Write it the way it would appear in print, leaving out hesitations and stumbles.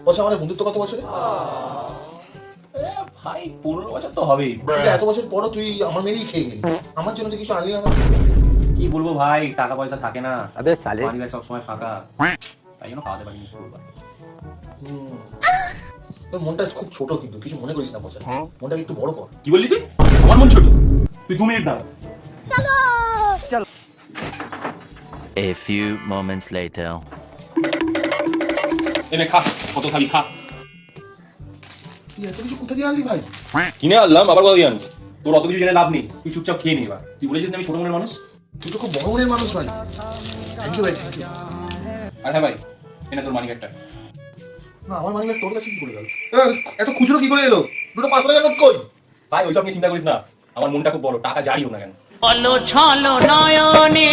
বলছে আমাদের বন্ধুত্ব কত বছরে? ভাই 15 বছর তো হবেই। এত বছর পরও তুই আমার মেরেই খেয়ে গেলি, আমার জন্য তুই কিছু আনলি না? কি বলবো ভাই, টাকা পয়সা থাকে না, अबे साले মানি ব্যাগ সবসময় ফাঁকা, তাই জন্য খাওয়াতে পারিনি। তোর মনটা খুব ছোট, কিন্তু কিছু মনে করিস না বলছে, মনটাকে একটু বড় কর। কি বললি তুই? আমার মন ছোট? তুই 2 মিনিট দাঁড়া। A few moments later. এনে খা, কত খাবি খা। তুই এত কিছু কোথা দিয়ে আনলি ভাই? কিনে আনলাম, আবার কথা দিয়ে আনবো? তোর অত কিছু জেনে লাভ নেই, তুই চুপচাপ খেয়ে নে এবার। তুই বলেছিস না আমি ছোট মনের মানুষ। তুই তো খুব বড় মনের মানুষ ভাই। থ্যাংক ইউ ভাই, থ্যাংক ইউ। আর হ্যাঁ ভাই, এনে তোর মানি ব্যাগটা। না, আমার মানি ব্যাগ তোর কাছে কি করে গেল? এত খুচরো কি করে এলো? দুটো 500 টাকার নোট কই? ভাই ওইসব নিয়ে চিন্তা করিস না, আমার মনটা খুব বড়, টাকা জারি হোক না কেন। চলো ছলো নয়নে